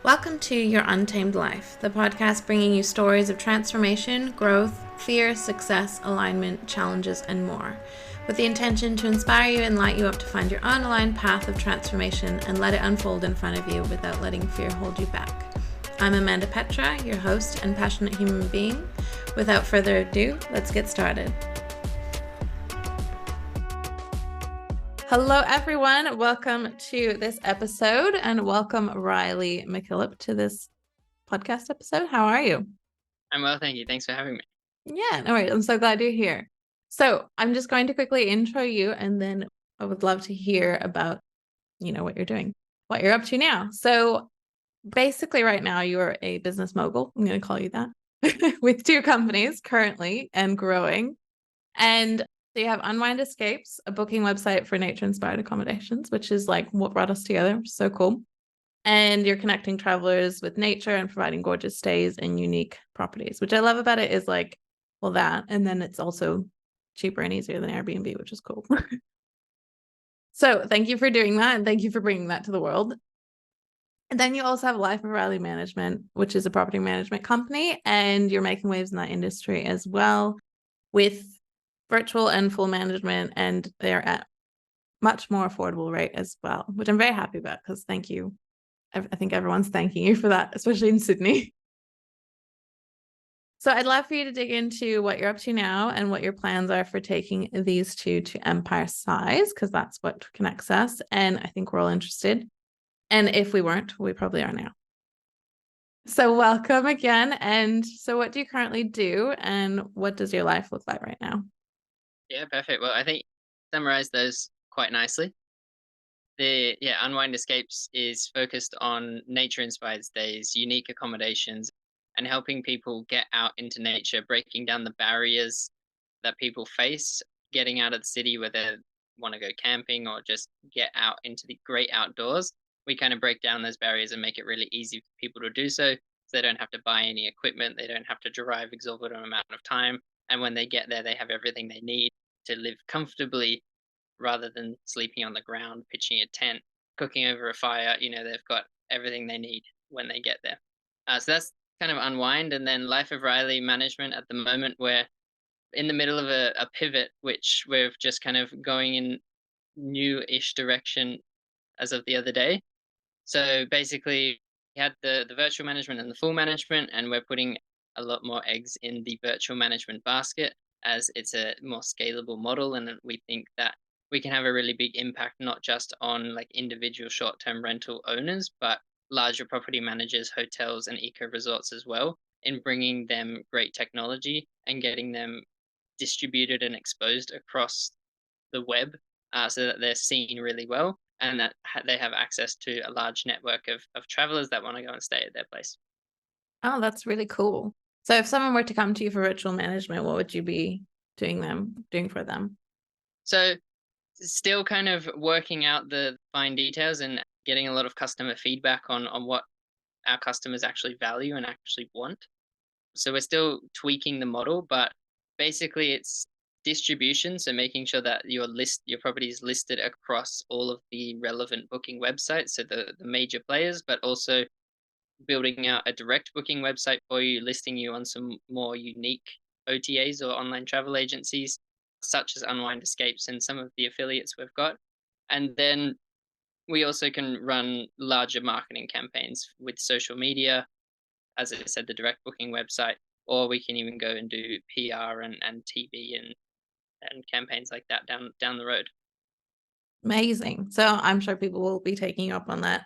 Welcome to Your Untamed Life, the podcast bringing you stories of transformation, growth, fear, success, alignment, challenges, and more, with the intention to inspire you and light you up to find your own aligned path of transformation and let it unfold in front of you without letting fear hold you back. I'm Petra, your host and passionate human being. Without further ado, let's get started. Hello, everyone. Welcome to this episode and welcome Riley Mackillop to this podcast episode. How are you? I'm well, thank you. Thanks for having me. Yeah, no worries. I'm so glad you're here. So I'm just going to quickly intro you and then I would love to hear about, what you're doing, what you're up to now. So basically right now you're a business mogul. I'm going to call you that with 2 companies currently and growing. And so you have Unwind Escapes, a booking website for nature-inspired accommodations, which is like what brought us together. So cool. And you're connecting travelers with nature and providing gorgeous stays in unique properties, which I love about it is like, well, that. And then it's also cheaper and easier than Airbnb, which is cool. So thank you for doing that. And thank you for bringing that to the world. And then you also have Life of Riley Management, which is a property management company. And you're making waves in that industry as well with virtual and full management, and they're at much more affordable rate as well, which I'm very happy about because thank you. I think everyone's thanking you for that, especially in Sydney. So I'd love for you to dig into what you're up to now and what your plans are for taking these 2 to empire size, because that's what connects us. And I think we're all interested. And if we weren't, we probably are now. So welcome again. And so what do you currently do and what does your life look like right now? Yeah, perfect. Well, I think summarize those quite nicely. Unwind Escapes is focused on nature-inspired stays, unique accommodations, and helping people get out into nature, breaking down the barriers that people face, getting out of the city where they want to go camping or just get out into the great outdoors. We kind of break down those barriers and make it really easy for people to do so. So they don't have to buy any equipment, they don't have to drive exorbitant amount of time, and when they get there, they have everything they need to live comfortably rather than sleeping on the ground, pitching a tent, cooking over a fire. They've got everything they need when they get there. So that's kind of Unwind. And then Life of Riley Management at the moment, we're in the middle of a pivot, which we're just kind of going in new-ish direction as of the other day. So basically, we had the virtual management and the full management, and we're putting a lot more eggs in the virtual management basket as it's a more scalable model. And we think that we can have a really big impact, not just on like individual short-term rental owners, but larger property managers, hotels, and eco resorts as well, in bringing them great technology and getting them distributed and exposed across the web, so that they're seen really well and that they have access to a large network of travelers that want to go and stay at their place. Oh, that's really cool. So if someone were to come to you for virtual management, what would you be doing for them? So still kind of working out the fine details and getting a lot of customer feedback on what our customers actually value and actually want. So we're still tweaking the model, but basically it's distribution. So making sure that your property is listed across all of the relevant booking websites, so the major players, but also building out a direct booking website for you, listing you on some more unique OTAs or online travel agencies, such as Unwind Escapes and some of the affiliates we've got. And then we also can run larger marketing campaigns with social media, as I said, the direct booking website, or we can even go and do PR and TV and campaigns like that down the road. Amazing. So I'm sure people will be taking you up on that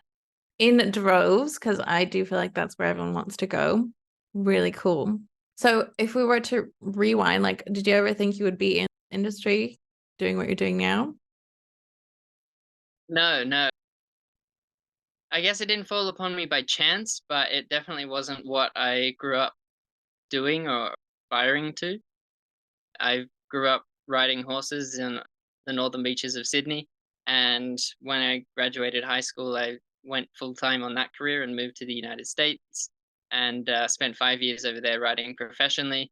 in droves because I do feel like that's where everyone wants to go. Really cool. So if we were to rewind, like, did you ever think you would be in industry doing what you're doing now? No, no. I guess it didn't fall upon me by chance, but it definitely wasn't what I grew up doing or aspiring to. I grew up riding horses in the northern beaches of Sydney, and when I graduated high school, I went full time on that career and moved to the United States and spent 5 years over there riding professionally.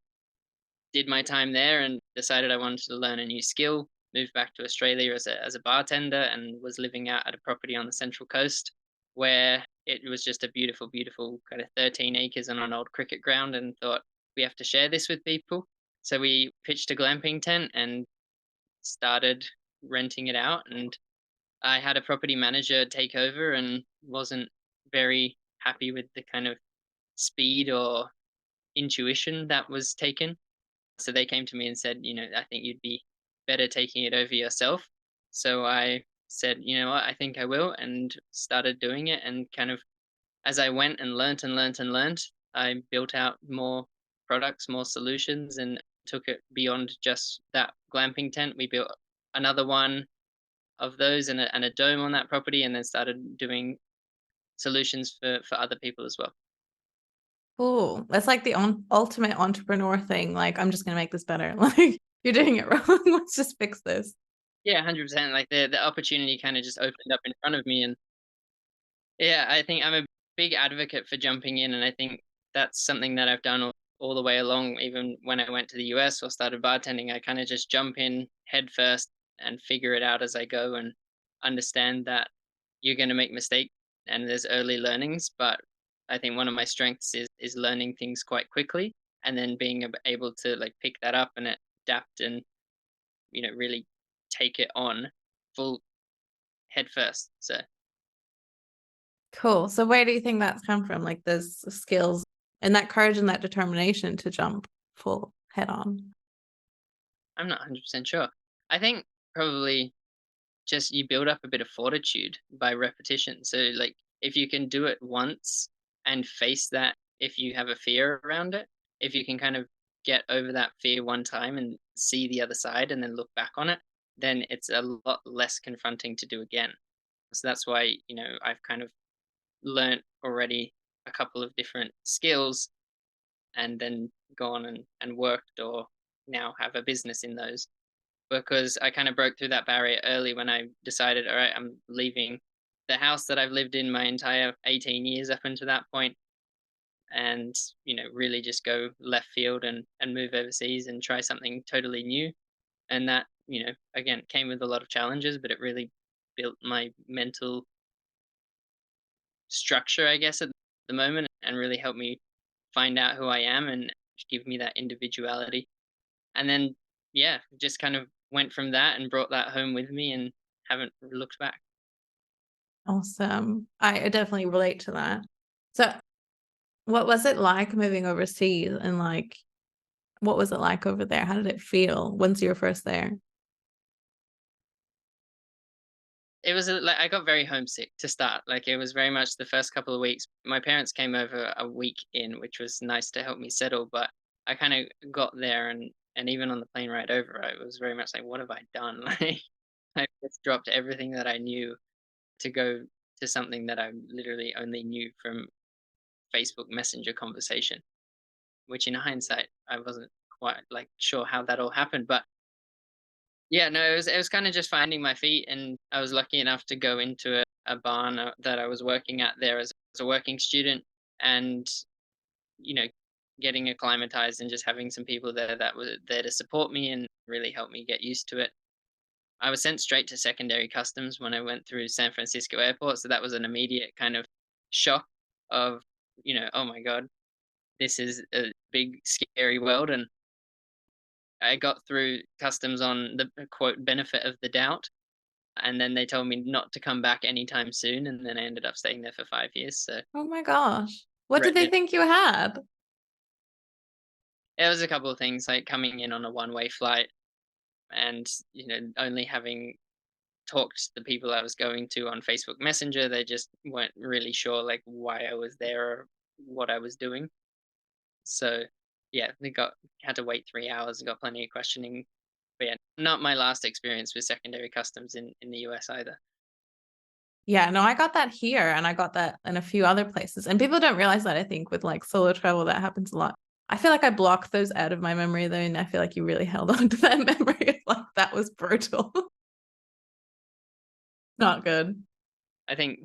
Did my time there and decided I wanted to learn a new skill. Moved back to Australia as a bartender and was living out at a property on the Central Coast where it was just a beautiful, beautiful kind of 13 acres on an old cricket ground, and thought we have to share this with people. So we pitched a glamping tent and started renting it out. And I had a property manager take over and wasn't very happy with the kind of speed or intuition that was taken. So they came to me and said, I think you'd be better taking it over yourself. So I said, you know what, I think I will, and started doing it. And kind of as I went and learnt and learnt and learnt, I built out more products, more solutions, and took it beyond just that glamping tent. We built another one of those and a dome on that property, and then started doing solutions for other people as well. Cool. That's like the ultimate entrepreneur thing. Like, I'm just going to make this better. Like, you're doing it wrong. Let's just fix this. Yeah, 100%. Like the opportunity kind of just opened up in front of me. And yeah, I think I'm a big advocate for jumping in, and I think that's something that I've done all the way along. Even when I went to the US or started bartending, I kind of just jump in head first and figure it out as I go, and understand that you're going to make mistakes and there's early learnings. But I think one of my strengths is learning things quite quickly, and then being able to like pick that up and adapt, and really take it on full head first. So Cool. So where do you think that's come from? Like, there's skills and that courage and that determination to jump full head on. I'm not 100% sure. I think probably just you build up a bit of fortitude by repetition. So, like, if you can do it once and face that, if you have a fear around it, if you can kind of get over that fear one time and see the other side and then look back on it, then it's a lot less confronting to do again. So that's why, I've kind of learnt already a couple of different skills, and then gone and worked, or now have a business in those, because I kind of broke through that barrier early when I decided, all right, I'm leaving the house that I've lived in my entire 18 years up until that point, and really just go left field and move overseas and try something totally new. And that, again, came with a lot of challenges, but it really built my mental structure, I guess, at the moment, and really helped me find out who I am and give me that individuality. And then, yeah, just kind of went from that and brought that home with me, and haven't looked back. Awesome. I definitely relate to that. So what was it like moving overseas, and like, what was it like over there? How did it feel once you were first there? It was like I got very homesick to start. Like it was very much the first couple of weeks. My parents came over a week in, which was nice to help me settle. But I kind of got there, and even on the plane ride over, I was very much like, what have I done? Like I just dropped everything that I knew to go to something that I literally only knew from Facebook Messenger conversation, which in hindsight, I wasn't quite like sure how that all happened. But yeah, no, it was kind of just finding my feet, and I was lucky enough to go into a barn that I was working at there as a working student, and you know, getting acclimatized and just having some people there that were there to support me and really help me get used to it. I was sent straight to secondary customs when I went through San Francisco airport, so that was an immediate kind of shock of, oh my god, this is a big scary world. And I got through customs on the quote benefit of the doubt, and then they told me not to come back anytime soon, and then I ended up staying there for 5 years. So Oh my gosh. What did right, they think you had? it was a couple of things like coming in on a one-way flight, and only having talked to the people I was going to on Facebook Messenger, they just weren't really sure like why I was there or what I was doing. So yeah, they got had to wait 3 hours, got plenty of questioning. But yeah, not my last experience with secondary customs in the US either. Yeah, no, I got that here, and I got that in a few other places. And people don't realize that, I think, with like solo travel, that happens a lot. I feel like I blocked those out of my memory though, and I feel like you really held on to that memory of like that was brutal. Not good. I think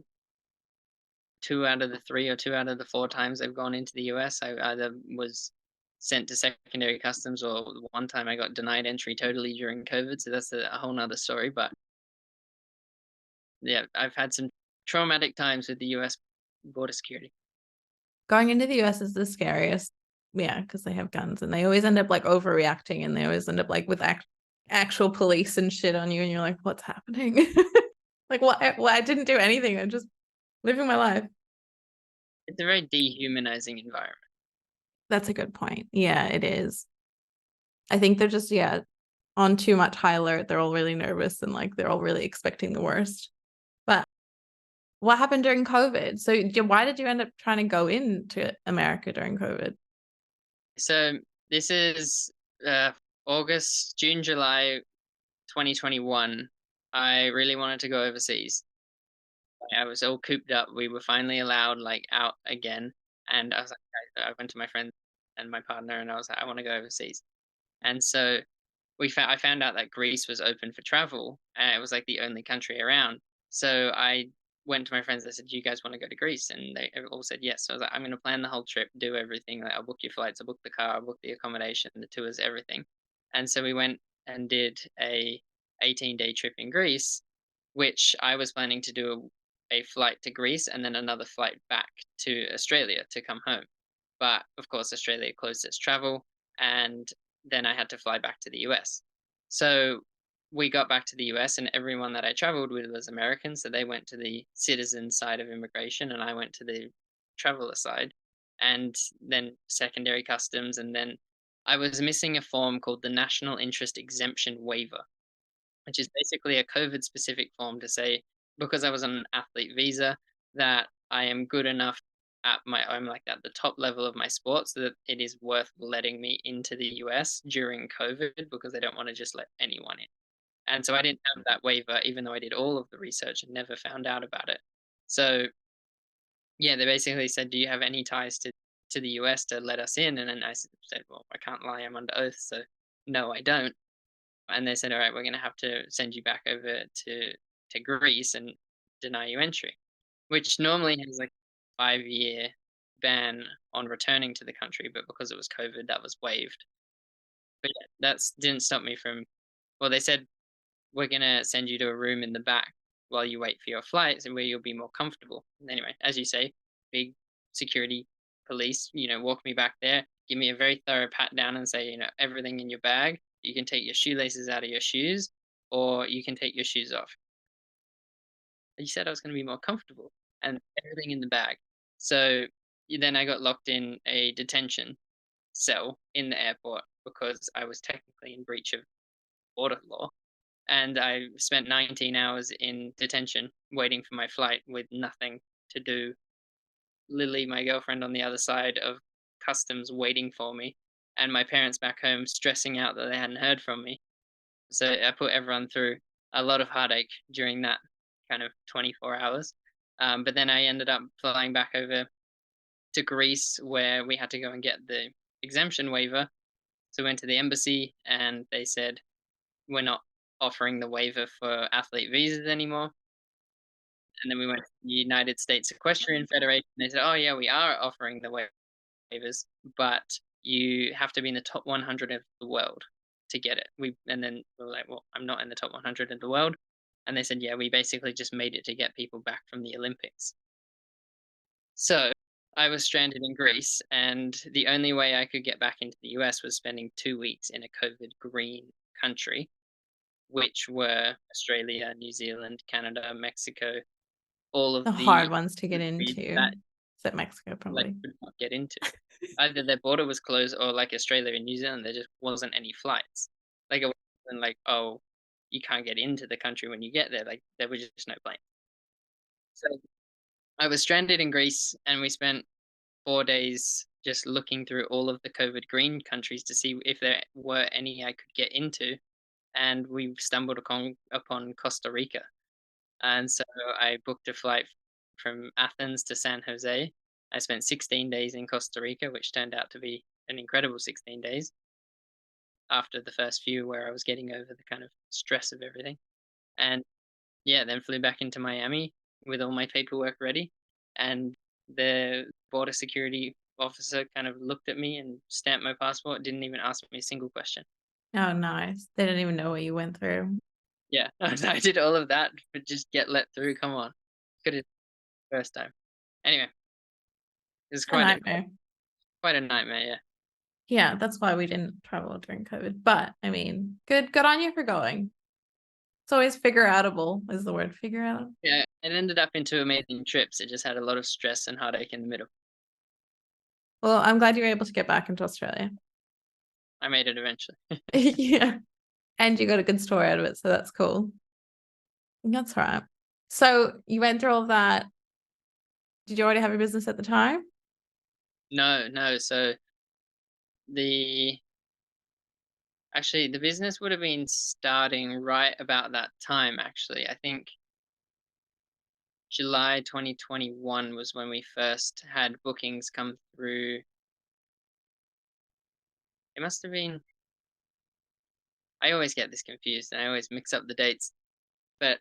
2 out of the 3 or 2 out of the 4 times I've gone into the US, I either was sent to secondary customs, or one time I got denied entry totally during COVID. So that's a whole nother story. But yeah, I've had some traumatic times with the US border security. Going into the US is the scariest. Yeah, because they have guns and they always end up like overreacting and they always end up like with actual police and shit on you and you're like, what's happening? Like what? Well, I didn't do anything. I'm just living my life. It's a very dehumanizing environment. That's a good point. Yeah, it is. I think they're just, yeah, on too much high alert. They're all really nervous and like they're all really expecting the worst. But what happened during COVID? So why did you end up trying to go into America during COVID? So this is August, June, July 2021. I really wanted to go overseas. I was all cooped up. We were finally allowed like out again, and I was like, I went to my friend and my partner, and I was like, I want to go overseas. And so I found out that Greece was open for travel, and it was like the only country around. So I went to my friends. I said, "Do you guys want to go to Greece?" And they all said yes. So I was like, "I'm going to plan the whole trip, do everything. Like, I'll book your flights, I'll book the car, I'll book the accommodation, the tours, everything." And so we went and did a 18-day trip in Greece, which I was planning to do a flight to Greece and then another flight back to Australia to come home. But of course, Australia closed its travel, and then I had to fly back to the US. So we got back to the US, and everyone that I traveled with was American. So they went to the citizen side of immigration, and I went to the traveler side, and then secondary customs. And then I was missing a form called the National Interest Exemption Waiver, which is basically a COVID specific form to say, because I was on an athlete visa, that I am good enough I'm like at the top level of my sport so that it is worth letting me into the US during COVID because they don't want to just let anyone in. And so I didn't have that waiver, even though I did all of the research and never found out about it. So yeah, they basically said, "Do you have any ties to the US to let us in?" And then said, "Well, I can't lie, I'm under oath, so no, I don't." And they said, "All right, we're going to have to send you back over to Greece and deny you entry," which normally has like 5-year ban on returning to the country, but because it was COVID, that was waived. But yeah, that's didn't stop me from. Well, they said we're going to send you to a room in the back while you wait for your flights, and where you'll be more comfortable. And anyway, as you say, big security police, walk me back there, give me a very thorough pat down, and say, everything in your bag. You can take your shoelaces out of your shoes, or you can take your shoes off. You said I was going to be more comfortable, and everything in the bag. So then I got locked in a detention cell in the airport because I was technically in breach of border law. And I spent 19 hours in detention waiting for my flight with nothing to do. Lily, my girlfriend, on the other side of customs waiting for me, and my parents back home stressing out that they hadn't heard from me. So I put everyone through a lot of heartache during that kind of 24 hours. But then I ended up flying back over to Greece where we had to go and get the exemption waiver. So I went to the embassy and they said, "We're not offering the waiver for athlete visas anymore." And then we went to the United States Equestrian Federation. They said, "Oh yeah, we are offering the waivers, but you have to be in the top 100 of the world to get it." And then we were like, "Well, I'm not in the top 100 of the world." And they said, "Yeah, we basically just made it to get people back from the Olympics." So I was stranded in Greece, and the only way I could get back into the US was spending 2 weeks in a COVID green country, which were Australia, New Zealand, Canada, Mexico, all of The the hard ones to get countries into. that Except Mexico, like probably. could not get into. Either their border was closed or like Australia and New Zealand, there just wasn't any flights. Like it wasn't like, oh, you can't get into the country when you get there. Like there was just no plane. So I was stranded in Greece and we spent 4 days just looking through all of the COVID green countries to see if there were any I could get into. And we stumbled upon Costa Rica. And so I booked a flight from Athens to San Jose. I spent 16 days in Costa Rica, which turned out to be an incredible 16 days after the first few where I was getting over the kind of stress of everything. And yeah, then flew back into Miami with all my paperwork ready. And the border security officer kind of looked at me and stamped my passport, didn't even ask me a single question. Oh, nice. They didn't even know what you went through. Yeah, I did all of that, but just get let through. Come on. Could have first time. Anyway, it's A nightmare. quite a nightmare. Yeah. Yeah, that's why we didn't travel during COVID. But I mean, good on you for going. It's always figure outable is the word, figure out. Yeah, it ended up into amazing trips. It just had a lot of stress and heartache in the middle. Well, I'm glad you were able to get back into Australia. I made it eventually. Yeah. And you got a good story out of it, so that's cool. That's all right. So you went through all of that. Did you already have your business at the time? No, no. So the actually the business would have been starting right about that time. Actually, I think July 2021 was when we first had bookings come through. It must have been. I always get this confused, and I always mix up the dates. But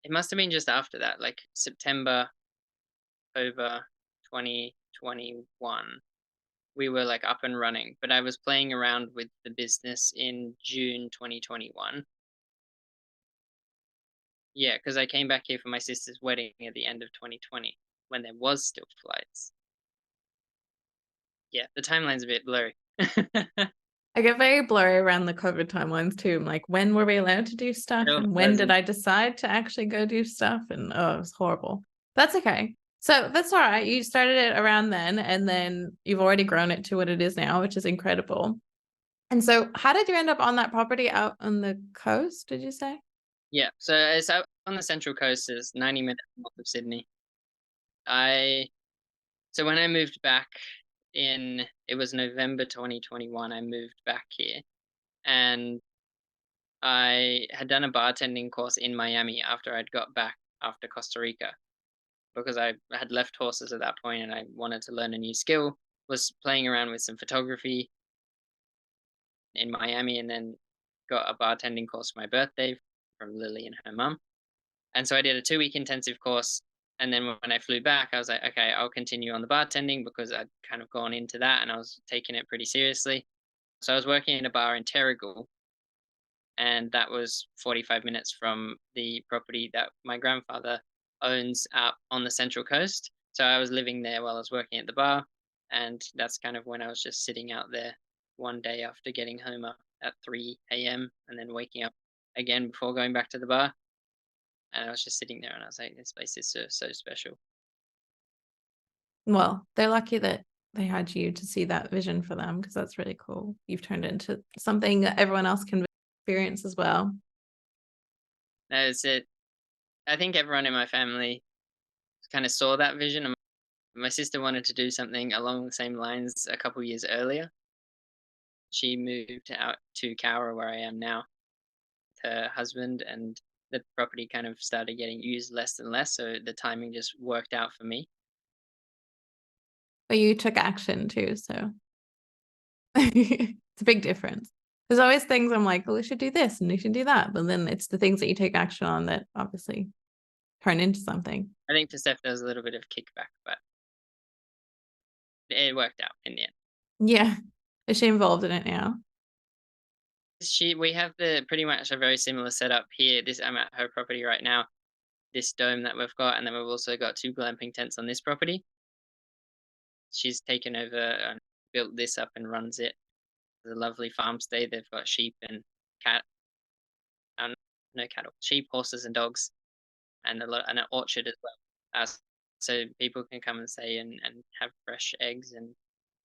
it must have been just after that, like September, October 2021. We were like up and running, but I was playing around with the business in June 2021. Yeah, because I came back here for my sister's wedding at the end of 2020 when there was still flights. Yeah, the timeline's a bit blurry. I get very blurry around the COVID timelines too. I'm like, when were we allowed to do stuff? Still And when did frozen. I decide to actually go do stuff? And oh, it was horrible. That's okay. So that's all right. You started it around then, and then you've already grown it to what it is now, which is incredible. And so, how did you end up on that property out on the coast? Did you say? Yeah, so it's out on the Central Coast. It's 90 minutes north of Sydney. I So when I moved back it was November 2021, I moved back here, and I had done a bartending course in Miami after I'd got back after Costa Rica because I had left horses at that point and I wanted to learn a new skill. Was playing around with some photography in Miami and then got a bartending course for my birthday from Lily and her mum. And so I did a 2-week intensive course. And then when I flew back, I was like, okay, I'll continue on the bartending because I'd kind of gone into that and I was taking it pretty seriously. So I was working in a bar in Terrigal, and that was 45 minutes from the property that my grandfather owns out on the Central Coast. So I was living there while I was working at the bar, and that's kind of when I was just sitting out there one day after getting home at 3 a.m. and then waking up again before going back to the bar. And I was just sitting there and I was like, this place is so special. Well, they're lucky that they had you to see that vision for them because that's really cool. You've turned it into something that everyone else can experience as well. That is it. I think everyone in my family kind of saw that vision. And my sister wanted to do something along the same lines a couple years earlier. She moved out to Cowra, where I am now, with her husband, and the property kind of started getting used less and less. So the timing just worked out for me. But you took action too, so it's a big difference. There's always things I'm like, well, we should do this and we should do that. But then it's the things that you take action on that obviously turn into something. I think for Steph, there was a little bit of kickback, but it worked out in the end. Yeah. Is she involved in it now? We have the pretty much a very similar setup here. I'm at her property right now. This dome that we've got, and then we've also got 2 glamping tents on this property. She's taken over and built this up and runs it. It's a lovely farm stay. They've got sheep and cat, no cattle, sheep, horses, and dogs, and an orchard as well. So people can come and stay and have fresh eggs and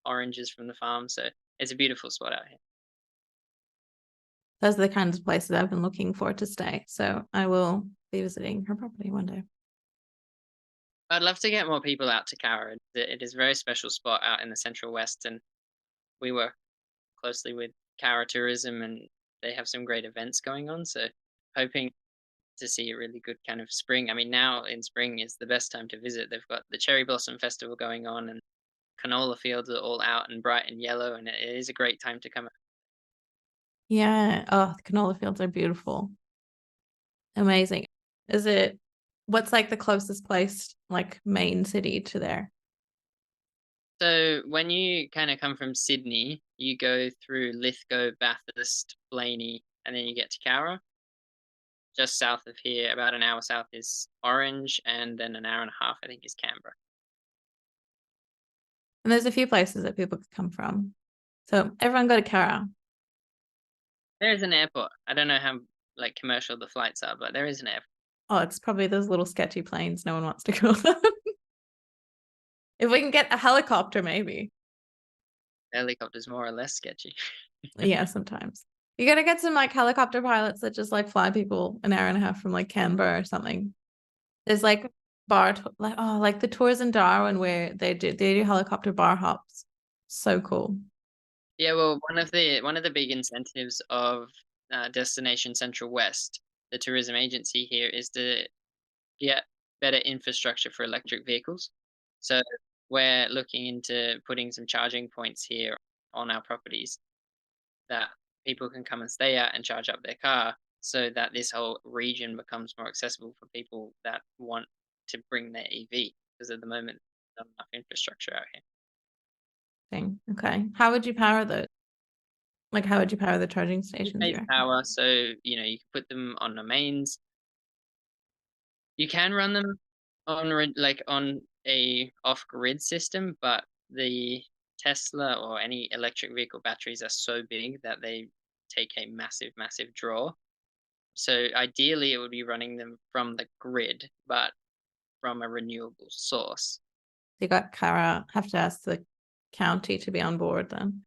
oranges from the farm. So it's a beautiful spot out here. Those are the kinds of places I've been looking for to stay. So I will be visiting her property one day. I'd love to get more people out to Cowra. It is a very special spot out in the Central West, and we work closely with Cowra Tourism, and they have some great events going on. So hoping to see a really good kind of spring. I mean, now in spring is the best time to visit. They've got the Cherry Blossom Festival going on, and canola fields are all out and bright and yellow, and it is a great time to come. Yeah. Oh, the canola fields are beautiful. Amazing. What's like the closest place, like main city to there? So when you kind of come from Sydney, you go through Lithgow, Bathurst, Blaney, and then you get to Cowra. just south of here, about an hour south, is Orange, and then an hour and a half, I think, is Canberra. And there's a few places that people could come from. So everyone go to Kara. There is an airport. I don't know how like commercial the flights are, but there is an airport. Oh, it's probably those little sketchy planes no one wants to go on. If we can get a helicopter, maybe. Helicopter's more or less sketchy. Yeah, sometimes. You gotta get some like helicopter pilots that just like fly people an hour and a half from like Canberra or something. There's like like the tours in Darwin where they do helicopter bar hops. So cool. Yeah, well, one of the big incentives of Destination Central West, the tourism agency here, is to get better infrastructure for electric vehicles. So we're looking into putting some charging points here on our properties that people can come and stay at and charge up their car, so that this whole region becomes more accessible for people that want to bring their EV. Because at the moment, there's not enough infrastructure out here. Thing. Okay. How would you power the charging stations, you Base reckon? power, so you can put them on the mains. You can run them on a off-grid system, but the Tesla or any electric vehicle batteries are so big that they take a massive, massive draw. So ideally, it would be running them from the grid, but from a renewable source. You got Kara, have to ask the county to be on board then.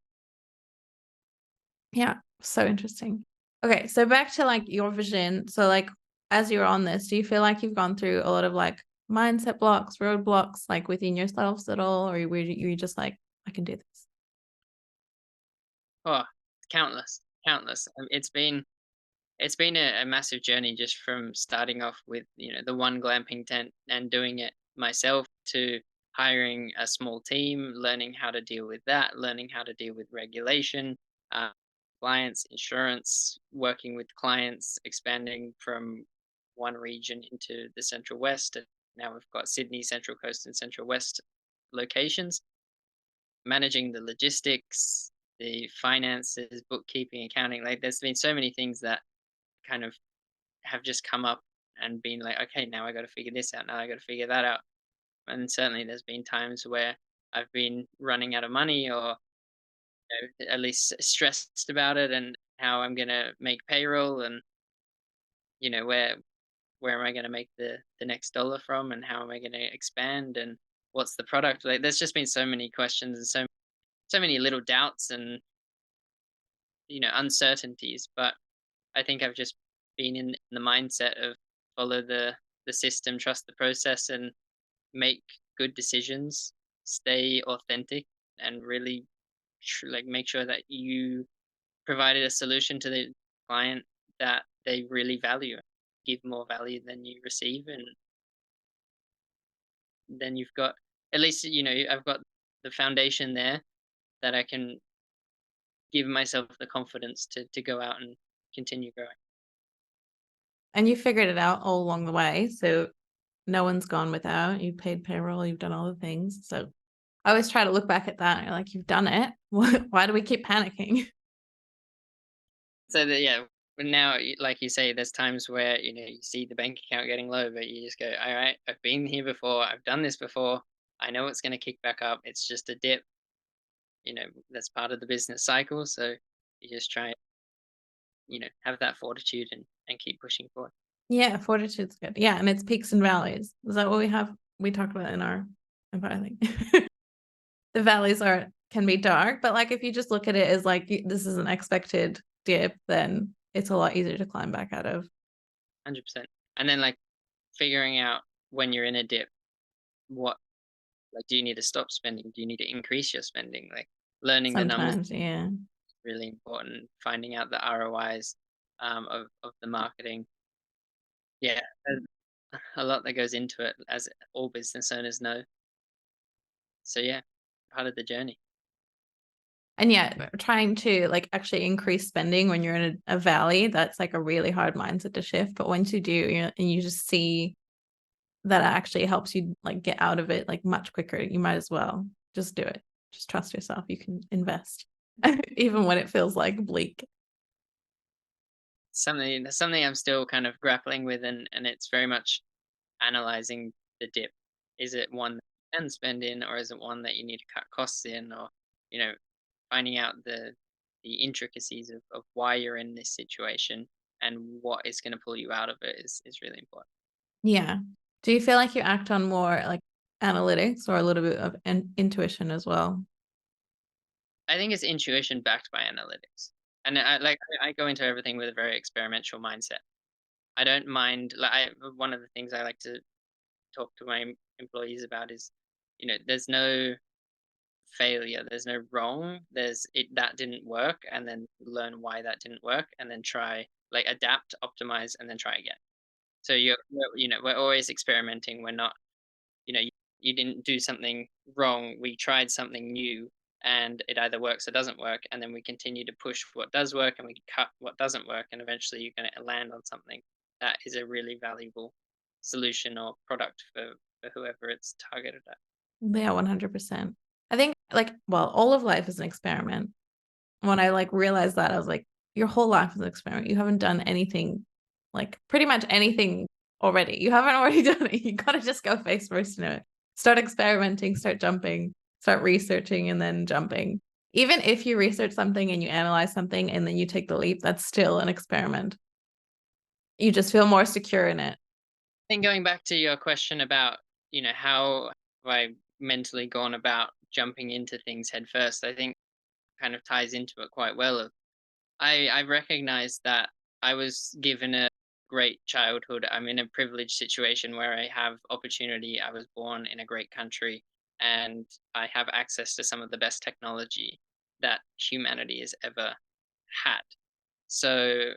Yeah, so interesting. Okay, so back to like your vision. So like as you're on this, do you feel like you've gone through a lot of like mindset blocks, roadblocks, like within yourselves at all, or were you just like, I can do this? Oh, countless, countless. It's been a massive journey, just from starting off with the one glamping tent and doing it myself, to hiring a small team, learning how to deal with that, learning how to deal with regulation, uh, compliance, insurance, working with clients, expanding from one region into the Central West. And now we've got Sydney, Central Coast, and Central West locations, managing the logistics, the finances, bookkeeping, accounting. Like, there's been so many things that kind of have just come up and been like, okay, now I got to figure this out. Now I got to figure that out. And certainly there's been times where I've been running out of money, or at least stressed about it, and how I'm going to make payroll, and where am I going to make the next dollar from, and how am I going to expand, and what's the product. Like, there's just been so many questions, and so many little doubts, and uncertainties. But I think I've just been in the mindset of follow the system, trust the process, and make good decisions, stay authentic, and really like make sure that you provided a solution to the client that they really value, give more value than you receive, and then you've got, at least I've got the foundation there that I can give myself the confidence to go out and continue growing. And you figured it out all along the way. So no one's gone without. You've paid payroll, you've done all the things. So I always try to look back at that and you're like, you've done it. Why do we keep panicking? So that, yeah, but now, like you say, there's times where you see the bank account getting low, but you just go, all right, I've been here before, I've done this before, I know it's going to kick back up. It's just a dip. That's part of the business cycle. So you just try, have that fortitude, and keep pushing forward. Yeah, fortitude's good. Yeah, and it's peaks and valleys. Is that what we talked about in our empire thing? The valleys can be dark, but like if you just look at it as like this is an expected dip, then it's a lot easier to climb back out of. 100%. And then, like, figuring out when you're in a dip, what, like, do you need to stop spending? Do you need to increase your spending? Like, learning the numbers Sometimes, yeah. is really important. Finding out the ROIs of the marketing. Yeah, there's a lot that goes into it, as all business owners know. So yeah, part of the journey. And yeah, trying to like actually increase spending when you're in a valley, that's like a really hard mindset to shift. But once you do, and you just see that it actually helps you like get out of it like much quicker, you might as well just do it. Just trust yourself. You can invest, even when it feels like bleak. something I'm still kind of grappling with, and it's very much analyzing the dip. Is it one that you can spend in, or is it one that you need to cut costs in, or you know, finding out the intricacies of why you're in this situation and what is going to pull you out of it is really important. Yeah. Do you feel like you act on more like analytics or a little bit of intuition as well? I think it's intuition backed by analytics, and I go into everything with a very experimental mindset. I don't mind. One of the things I like to talk to my employees about is, there's no failure. There's no wrong. There's it that didn't work, and then learn why that didn't work, and then try, like, adapt, optimize, and then try again. So we're always experimenting. We're not, you didn't do something wrong. We tried something new, and it either works or doesn't work, and then we continue to push what does work, and we cut what doesn't work, and eventually you're going to land on something that is a really valuable solution or product for whoever it's targeted at. Yeah, 100%. I think like, well, all of life is an experiment. When I like realized that, I was like, your whole life is an experiment. You haven't done anything, like pretty much anything already. You haven't already done it. You gotta just go face first into it. Start experimenting, start jumping, start researching, and then jumping. Even if you research something and you analyze something and then you take the leap, that's still an experiment. You just feel more secure in it. Then going back to your question about, how have I mentally gone about jumping into things head first, I think kind of ties into it quite well. I recognize that I was given a great childhood. I'm in a privileged situation where I have opportunity. I was born in a great country, and I have access to some of the best technology that humanity has ever had. So,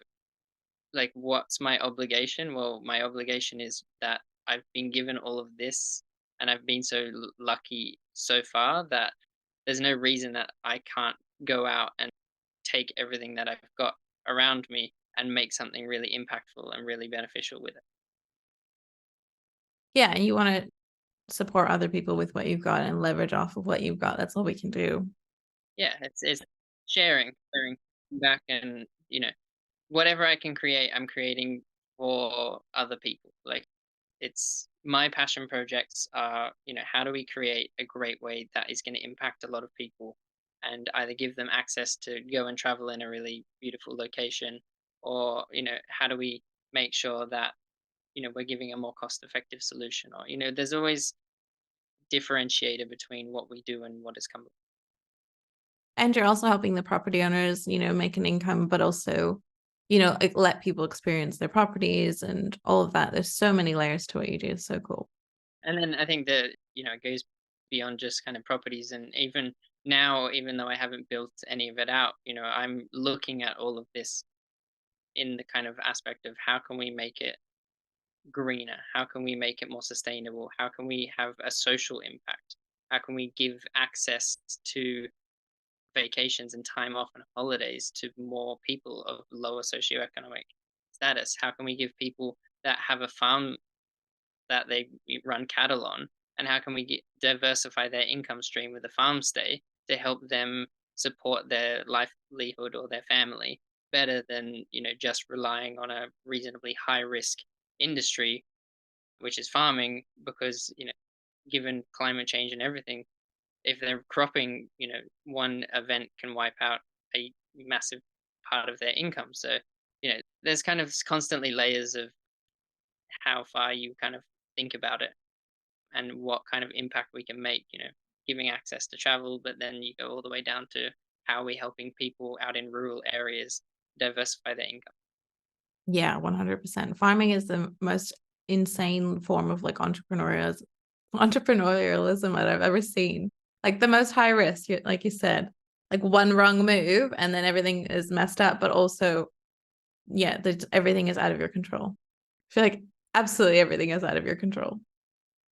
like, what's my obligation? Well, my obligation is that I've been given all of this, and I've been so lucky so far that there's no reason that I can't go out and take everything that I've got around me and make something really impactful and really beneficial with it. Yeah, and you want to support other people with what you've got and leverage off of what you've got. That's all we can do. Yeah, it's sharing back, and whatever I can create, I'm creating for other people. Like, it's my passion projects are, how do we create a great way that is going to impact a lot of people, and either give them access to go and travel in a really beautiful location, or how do we make sure that we're giving a more cost effective solution, or there's always differentiator between what we do and what has come. And you're also helping the property owners, make an income, but also, like, let people experience their properties and all of that. There's so many layers to what you do. It's so cool. And then I think that, it goes beyond just kind of properties. And even now, even though I haven't built any of it out, I'm looking at all of this in the kind of aspect of how can we make it greener? How can we make it more sustainable? How can we have a social impact? How can we give access to vacations and time off and holidays to more people of lower socioeconomic status? How can we give people that have a farm that they run cattle on, and how can we diversify their income stream with a farm stay to help them support their livelihood or their family better than just relying on a reasonably high risk industry, which is farming, because given climate change and everything, if they're cropping, one event can wipe out a massive part of their income. So there's kind of constantly layers of how far you kind of think about it and what kind of impact we can make, giving access to travel, but then you go all the way down to how are we helping people out in rural areas diversify their income. Yeah, 100%. Farming is the most insane form of like entrepreneurialism that I've ever seen. Like the most high risk, like you said, like one wrong move and then everything is messed up, but also, yeah, everything is out of your control. I feel like absolutely everything is out of your control.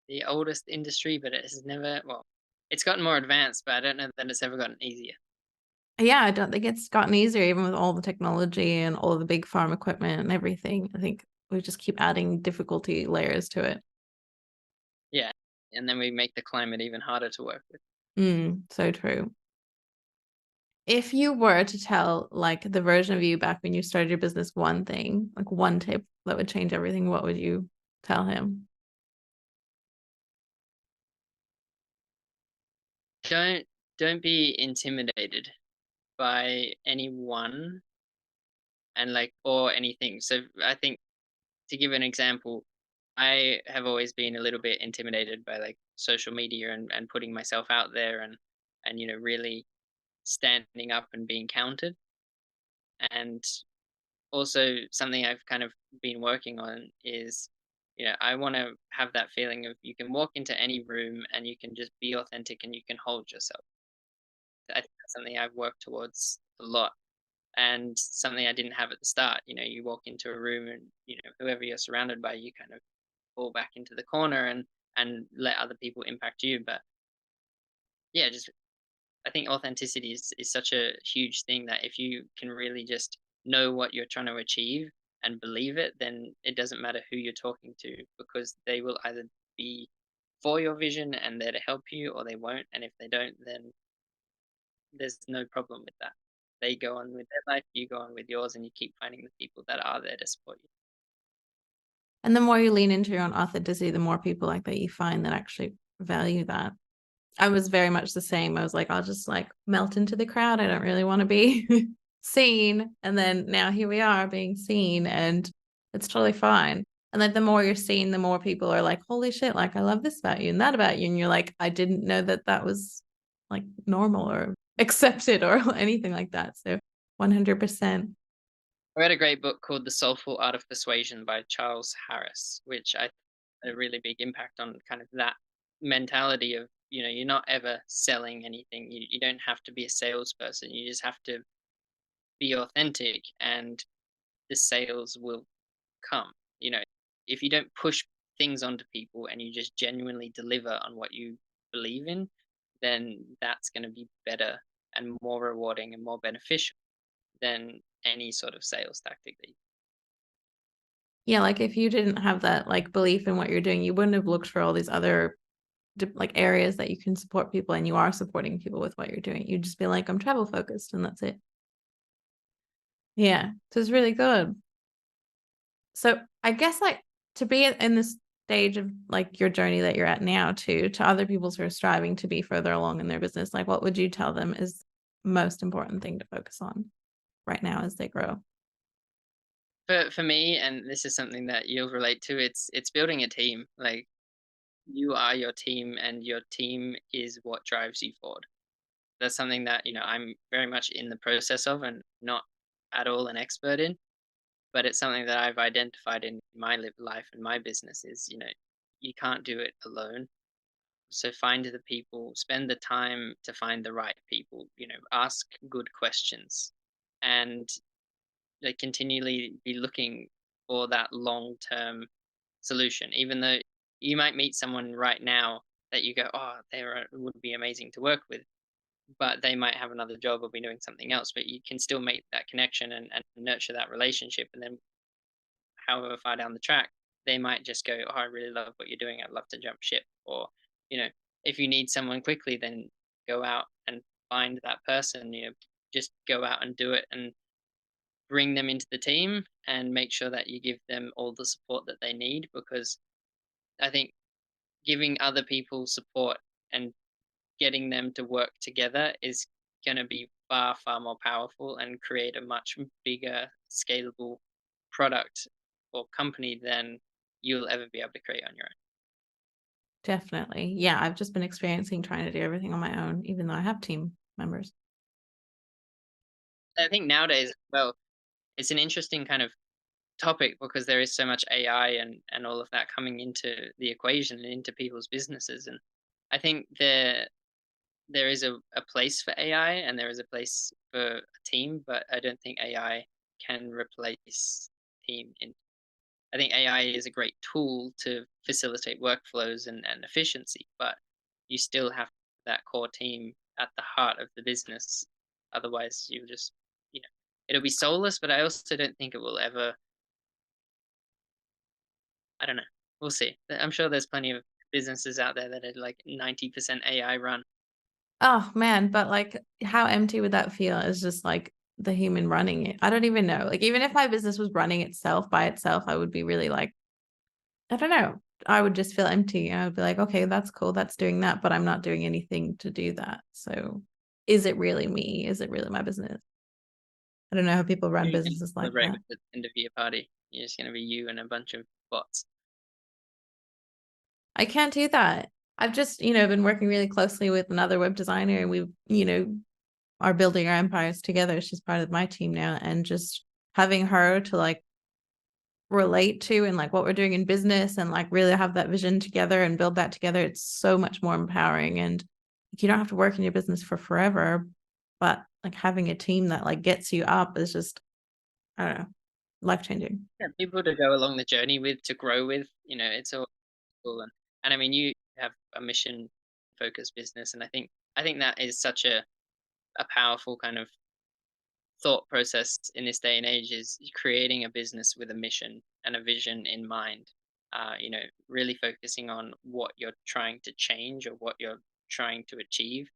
The oldest industry, but it has never, well, it's gotten more advanced, but I don't know that it's ever gotten easier. Yeah, I don't think it's gotten easier, even with all the technology and all of the big farm equipment and everything. I think we just keep adding difficulty layers to it. Yeah. And then we make the climate even harder to work with. So true. If you were to tell like the version of you back when you started your business one thing, like one tip that would change everything, what would you tell him? Don't don't be intimidated by anyone and like or anything. So I think to give an example, I have always been a little bit intimidated by like social media and putting myself out there and really standing up and being counted. And also something I've kind of been working on is I want to have that feeling of you can walk into any room and you can just be authentic and you can hold yourself. I think that's something I've worked towards a lot and something I didn't have at the start. You walk into a room and whoever you're surrounded by, you kind of fall back into the corner and let other people impact you. But yeah, just I think authenticity is such a huge thing that if you can really just know what you're trying to achieve and believe it, then it doesn't matter who you're talking to because they will either be for your vision and there to help you or they won't. And if they don't, then there's no problem with that. They go on with their life, you go on with yours, and you keep finding the people that are there to support you. And the more you lean into your own authenticity, the more people like that you find that actually value that. I was very much the same. I was like, I'll just like melt into the crowd. I don't really want to be seen. And then now here we are being seen and it's totally fine. And then the more you're seen, the more people are like, holy shit, like I love this about you and that about you. And you're like, I didn't know that that was like normal or accepted or anything like that. So 100%. I read a great book called The Soulful Art of Persuasion by Charles Harris, which I had a really big impact on kind of that mentality of, you're not ever selling anything. You don't have to be a salesperson. You just have to be authentic and the sales will come. You know, if you don't push things onto people and you just genuinely deliver on what you believe in, then that's going to be better and more rewarding and more beneficial than any sort of sales tactic that you. Yeah, like if you didn't have that like belief in what you're doing, you wouldn't have looked for all these other like areas that you can support people and you are supporting people with what you're doing. You'd just be like, I'm travel focused and that's it. Yeah. So it's really good. So I guess like to be in this stage of like your journey that you're at now to other people who are striving to be further along in their business, like what would you tell them is most important thing to focus on right now as they grow? For me, and this is something that you'll relate to, it's building a team. Like you are your team and your team is what drives you forward. That's something that, I'm very much in the process of and not at all an expert in, but it's something that I've identified in my life and my business is, you can't do it alone. So find the people, spend the time to find the right people, ask good questions and like continually be looking for that long-term solution, even though you might meet someone right now that you go, oh, would be amazing to work with, but they might have another job or be doing something else, but you can still make that connection and nurture that relationship. And then however far down the track, they might just go, oh, I really love what you're doing. I'd love to jump ship. Or, you know, if you need someone quickly, then go out and find that person, just go out and do it and bring them into the team and make sure that you give them all the support that they need because I think giving other people support and getting them to work together is going to be far, far more powerful and create a much bigger, scalable product or company than you'll ever be able to create on your own. Definitely. Yeah, I've just been experiencing trying to do everything on my own, even though I have team members. I think nowadays, well, it's an interesting kind of topic because there is so much AI and all of that coming into the equation and into people's businesses. And I think there is a place for AI and there is a place for a team, but I don't think AI can replace team. I think AI is a great tool to facilitate workflows and efficiency, but you still have that core team at the heart of the business. Otherwise, you'll just, it'll be soulless, but I also don't think it will ever, I don't know. We'll see. I'm sure there's plenty of businesses out there that are like 90% AI run. Oh man, but like how empty would that feel as just like the human running it? I don't even know. Like even if my business was running itself by itself, I would be really like, I don't know. I would just feel empty. I would be like, okay, that's cool. That's doing that, but I'm not doing anything to do that. So is it really me? Is it really my business? I don't know how people run You can businesses like celebrate that. with the end of your party. You're just gonna be you and a bunch of bots. I can't do that. I've just, been working really closely with another web designer and we are building our empires together. She's part of my team now. And just having her to like relate to and like what we're doing in business and like really have that vision together and build that together, it's so much more empowering. And you don't have to work in your business for forever, but like having a team that like gets you up is just, I don't know, life changing. Yeah, people to go along the journey with, to grow with. It's all cool. And I mean, you have a mission focused business, and I think that is such a powerful kind of thought process in this day and age, is creating a business with a mission and a vision in mind. Really focusing on what you're trying to change or what you're trying to achieve.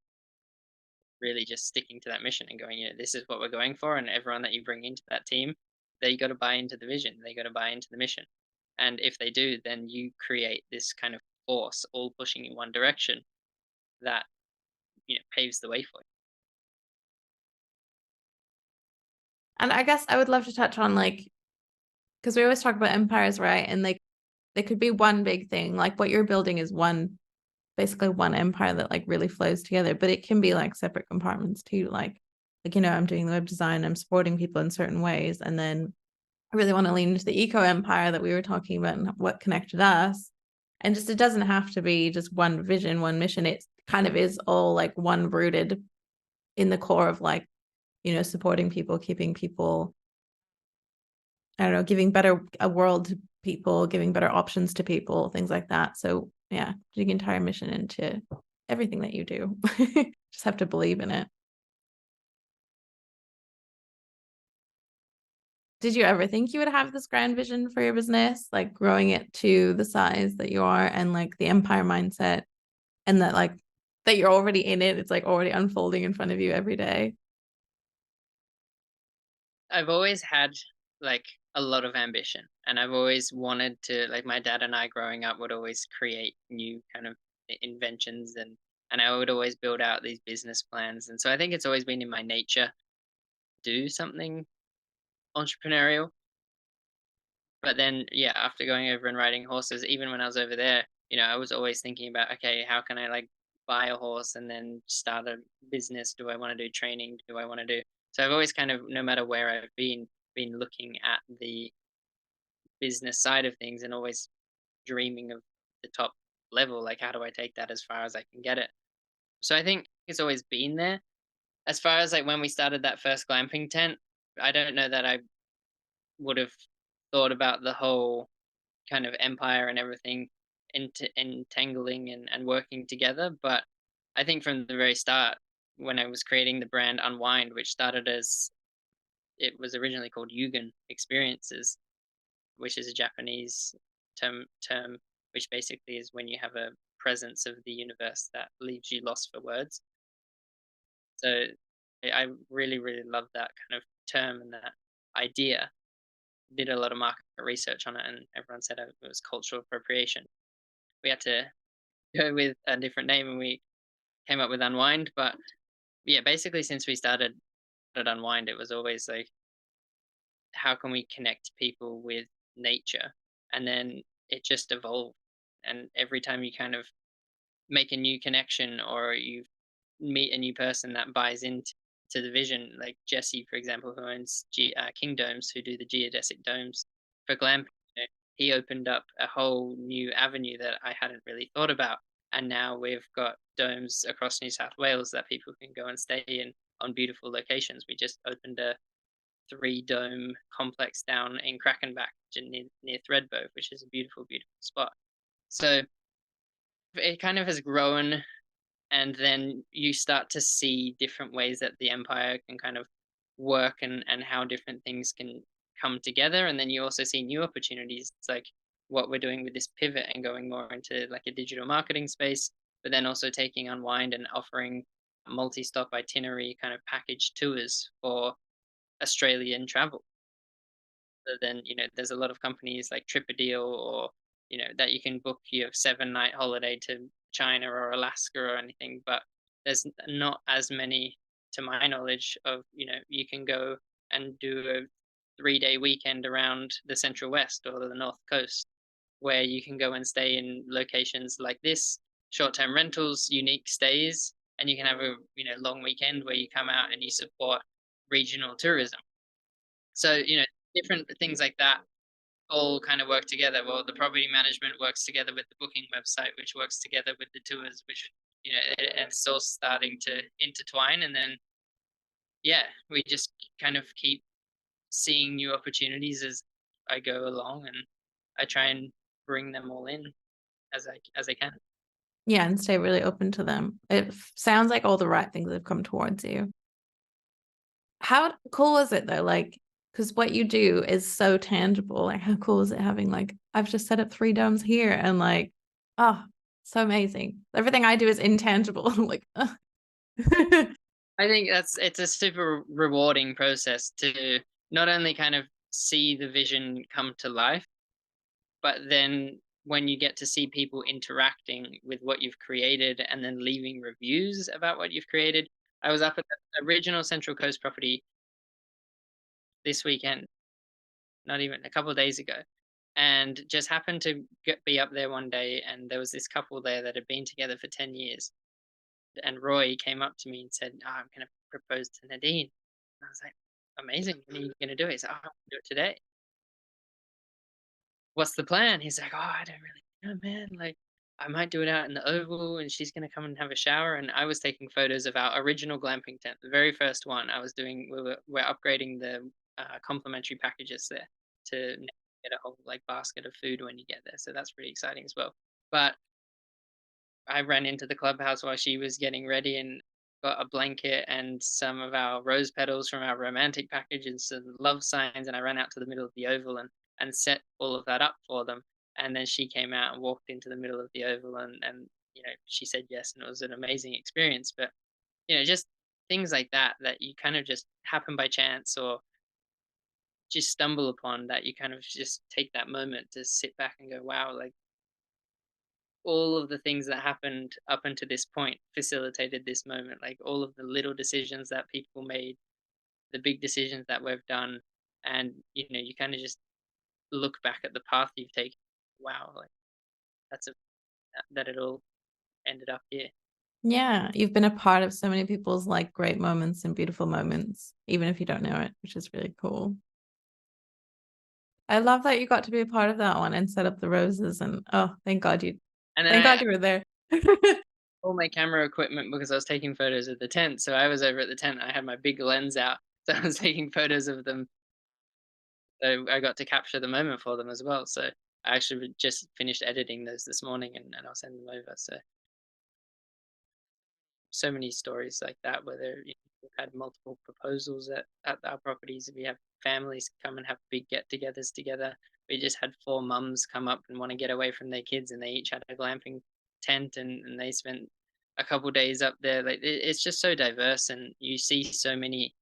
Really just sticking to that mission and going, this is what we're going for, and everyone that you bring into that team, they got to buy into the vision, they got to buy into the mission. And if they do, then you create this kind of force all pushing in one direction that paves the way for you. And I guess I would love to touch on like, because we always talk about empires, right? And like, there could be one big thing, like what you're building is basically one empire that like really flows together, but it can be like separate compartments too. I'm doing the web design, I'm supporting people in certain ways, and then I really want to lean into the eco empire that we were talking about and what connected us. And just it doesn't have to be just one vision, one mission. It kind of is all like one rooted in the core of like, supporting people, keeping people, I don't know, giving better a world to people, giving better options to people, things like that. So yeah, dig entire mission into everything that you do. Just have to believe in it. Did you ever think you would have this grand vision for your business, like growing it to the size that you are and like the empire mindset and that like that you're already in it? It's like already unfolding in front of you every day. I've always had like a lot of ambition, and I've always wanted to, like, my dad and I growing up would always create new kind of inventions, and I would always build out these business plans. And so I think it's always been in my nature to do something entrepreneurial. But then, yeah, after going over and riding horses, even when I was over there, I was always thinking about, okay, how can I like buy a horse and then start a business? Do I want to do training? Do I want to do? So I've always kind of, no matter where I've been looking at the business side of things and always dreaming of the top level. Like, how do I take that as far as I can get it? So I think it's always been there. As far as like when we started that first glamping tent, I don't know that I would have thought about the whole kind of empire and everything entangling and working together. But I think from the very start, when I was creating the brand Unwind, which started as, it was originally called Yugen Experiences, which is a Japanese term, which basically is when you have a presence of the universe that leaves you lost for words. So I really, really love that kind of term and that idea. Did a lot of market research on it, and everyone said it was cultural appropriation. We had to go with a different name, and we came up with Unwind. But yeah, basically, since we started at Unwind, it was always like, how can we connect people with nature? And then it just evolved. And every time you kind of make a new connection or you meet a new person that buys into the vision, like Jesse, for example, who owns King Domes, who do the geodesic domes for glamping, he opened up a whole new avenue that I hadn't really thought about. And now we've got domes across New South Wales that people can go and stay in on beautiful locations. We just opened a 3 dome complex down in Krakenbach, near Thredbo, which is a beautiful, beautiful spot. So it kind of has grown, and then you start to see different ways that the empire can kind of work, and how different things can come together. And then you also see new opportunities. It's like what we're doing with this pivot and going more into like a digital marketing space, but then also taking Unwind and offering multi-stop itinerary kind of package tours for Australian travel. So then, there's a lot of companies like TripAdeal or, that you can book your 7-night holiday to China or Alaska or anything, but there's not as many, to my knowledge, of, you can go and do a 3-day weekend around the Central West or the North Coast, where you can go and stay in locations like this, short-term rentals, unique stays, and you can have a, long weekend where you come out and you support regional tourism. So, different things like that all kind of work together. Well, the property management works together with the booking website, which works together with the tours, which, it's all starting to intertwine. And then, yeah, we just kind of keep seeing new opportunities as I go along, and I try and bring them all in as I can. Yeah, and stay really open to them. It sounds like all the right things have come towards you. How cool is it though? Like, because what you do is so tangible. Like, how cool is it having like, I've just set up 3 domes here and like, oh, so amazing. Everything I do is intangible. Like, I think it's a super rewarding process to not only kind of see the vision come to life, but then when you get to see people interacting with what you've created and then leaving reviews about what you've created. I was up at the original Central Coast property this weekend, not even a couple of days ago, and just happened to be up there one day, and there was this couple there that had been together for 10 years. And Roy came up to me and said, I'm going to propose to Nadine. And I was like, amazing. When are you going to do it? He's like, I'm going to do it today. What's the plan? He's like, oh, I don't really know, man. Like, I might do it out in the Oval, and she's going to come and have a shower. And I was taking photos of our original glamping tent, the very first one I was doing. We're upgrading the complimentary packages there to get a whole like basket of food when you get there. So that's pretty exciting as well. But I ran into the clubhouse while she was getting ready and got a blanket and some of our rose petals from our romantic package and some love signs. And I ran out to the middle of the oval and set all of that up for them. And then she came out and walked into the middle of the oval, and she said yes, and it was an amazing experience. But just things like that that you kind of just happen by chance or just stumble upon, that you kind of just take that moment to sit back and go, wow, like all of the things that happened up until this point facilitated this moment, like all of the little decisions that people made, the big decisions that we've done. And you kind of just look back at the path you've taken. Wow, like that's a that it all ended up here. yeah, you've been a part of so many people's like great moments and beautiful moments, even if you don't know it, which is really cool. I love that you got to be a part of that one and set up the roses. And oh, And then thank God I you were there. all my camera equipment because I was taking photos of the tent. So I was over at the tent, I had my big lens out, so I was taking photos of them. So I got to capture the moment for them as well. So I actually just finished editing those this morning, and I'll send them over. So many stories like that where we've had multiple proposals at our properties. We have families come and have big get-togethers together. We just had 4 mums come up and want to get away from their kids, and they each had a glamping tent, and they spent a couple days up there. Like it's just so diverse, and you see so many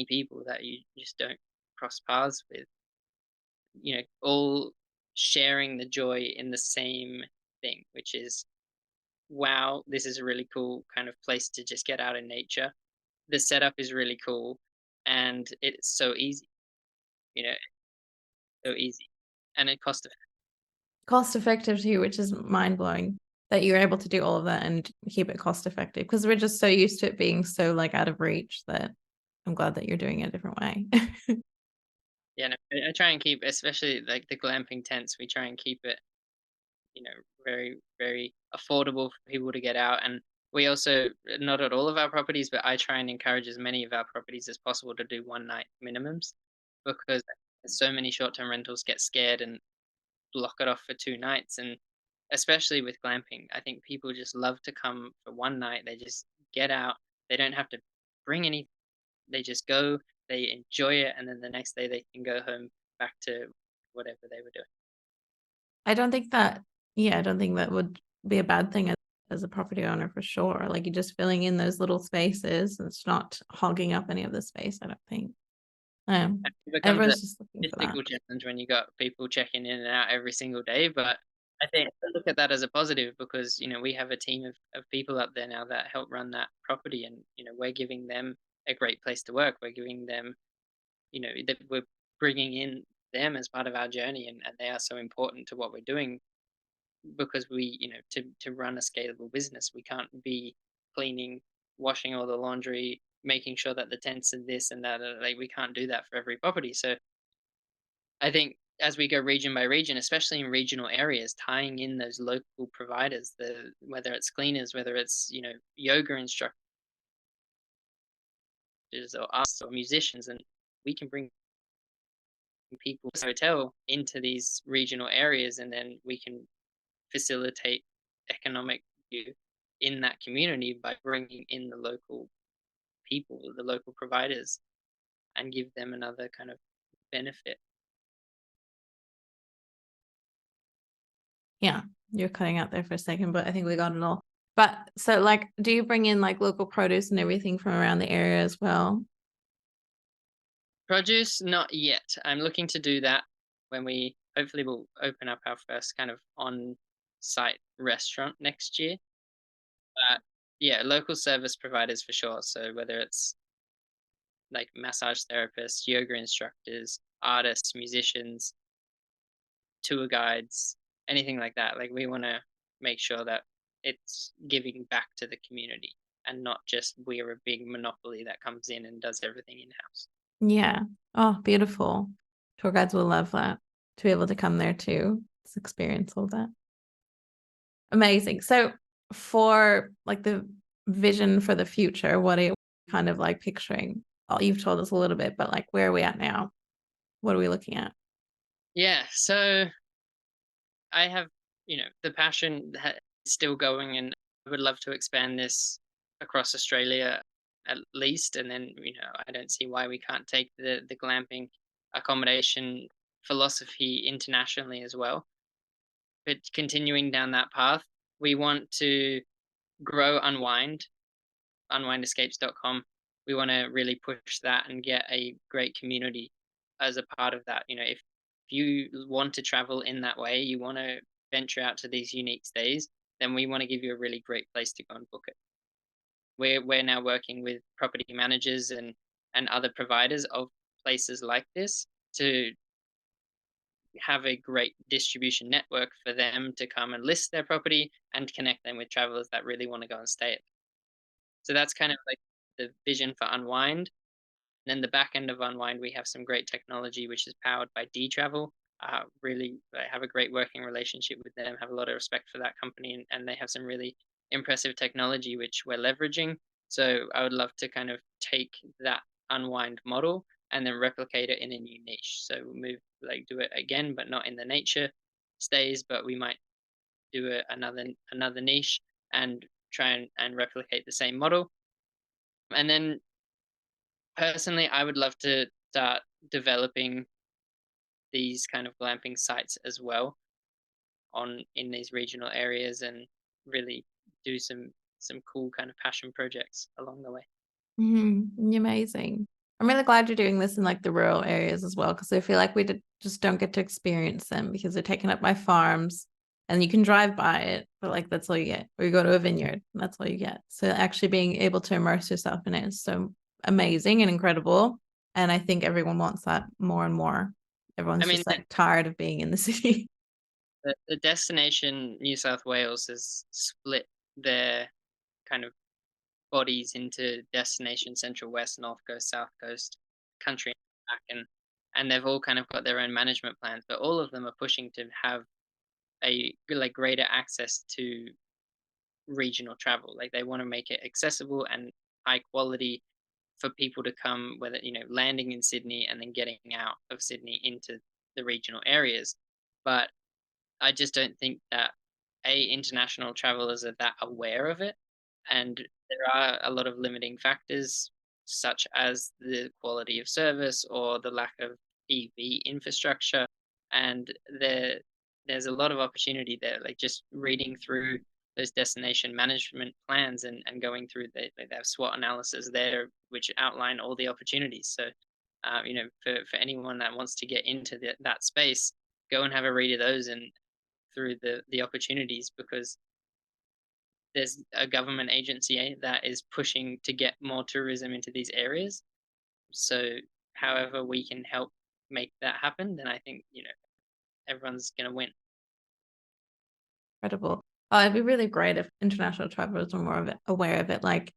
people that you just don't cross paths with. All sharing the joy in the same thing, which is, wow, this is a really cool kind of place to just get out in nature. The setup is really cool, and it's so easy, you know, so easy, and it cost effective. Cost effective too, which is mind blowing that you're able to do all of that and keep it cost effective because we're just so used to it being so like out of reach that I'm glad that you're doing it a different way. Yeah, no, I try and keep, especially like the glamping tents, we try and keep it, very, very affordable for people to get out. And we also, not at all of our properties, but I try and encourage as many of our properties as possible to do 1-night minimums, because so many short-term rentals get scared and block it off for 2 nights. And especially with glamping, I think people just love to come for 1 night. They just get out. They don't have to bring anything. They just go, they enjoy it, and then the next day they can go home back to whatever they were doing. I don't think that, yeah, I don't think that would be a bad thing as a property owner for sure. Like you're just filling in those little spaces. And it's not hogging up any of the space, I don't think. It becomes a Everyone's just looking for that. logistical challenge when you got people checking in and out every single day. But I think I look at that as a positive because, we have a team of people up there now that help run that property, and, we're giving them a great place to work. We're giving them, that we're bringing in them as part of our journey, and they are so important to what we're doing because we, to run a scalable business, we can't be cleaning, washing all the laundry, making sure that the tents and this and that. Like we can't do that for every property. So I think as we go region by region, especially in regional areas, tying in those local providers, the whether it's cleaners, whether it's yoga instructors or us or musicians, and we can bring people's hotel into these regional areas, and then we can facilitate economic view in that community by bringing in the local people, the local providers, and give them another kind of benefit. Yeah, you're cutting out there for a second, but I think we got it all. But so like, do you bring in like local produce and everything from around the area as well? Produce, not yet. I'm looking to do that when we hopefully will open up our first kind of on-site restaurant next year. But yeah, local service providers for sure. So whether it's like massage therapists, yoga instructors, artists, musicians, tour guides, anything like that. Like we want to make sure that it's giving back to the community and not just we're a big monopoly that comes in and does everything in house. Yeah. Oh, beautiful. Tour guides will love that to be able to come there too. Experience all that. Amazing. So for like the vision for the future, what are you kind of like picturing? Oh, you've told us a little bit, but like where are we at now? What are we looking at? Yeah, so I have, the passion still going, and I would love to expand this across Australia at least. And then, I don't see why we can't take the glamping accommodation philosophy internationally as well. But continuing down that path, we want to grow unwindescapes.com. We want to really push that and get a great community as a part of that. If you want to travel in that way, you want to venture out to these unique stays, then we want to give you a really great place to go and book it. We're now working with property managers and other providers of places like this to have a great distribution network for them to come and list their property and connect them with travelers that really want to go and stay. So that's kind of like the vision for Unwind. And then the back end of Unwind, we have some great technology which is powered by D Travel. Really, I have a great working relationship with them. Have a lot of respect for that company, and they have some really impressive technology which we're leveraging. So I would love to kind of take that Unwind model and then replicate it in a new niche. So we'll do it again, but not in the nature stays, but we might do another niche and try and replicate the same model. And then personally, I would love to start developing these kind of glamping sites as well in these regional areas and really do some cool kind of passion projects along the way. Amazing. I'm really glad you're doing this in like the rural areas as well, because I feel like just don't get to experience them because they're taken up by farms and you can drive by it, but like that's all you get. Or you go to a vineyard, and that's all you get. So actually being able to immerse yourself in it is so amazing and incredible. And I think everyone wants that more and more. I Everyone's mean, just like tired of being in the city. the destination New South Wales has split their kind of bodies into destination Central West, North Coast, South Coast, country, and back, and they've all kind of got their own management plans, but all of them are pushing to have a like greater access to regional travel. Like they want to make it accessible and high quality for people to come, whether landing in Sydney and then getting out of Sydney into the regional areas. But I just don't think that international travelers are that aware of it, and there are a lot of limiting factors such as the quality of service or the lack of EV infrastructure, and there's a lot of opportunity there. Like just reading through those destination management plans, and going through they have SWOT analysis there, which outline all the opportunities. So, for anyone that wants to get into that space, go and have a read of those and through the opportunities, because there's a government agency that is pushing to get more tourism into these areas. So, however we can help make that happen, then I think everyone's gonna win. Incredible. Oh, it'd be really great if international travelers were more of it, aware of it. Like,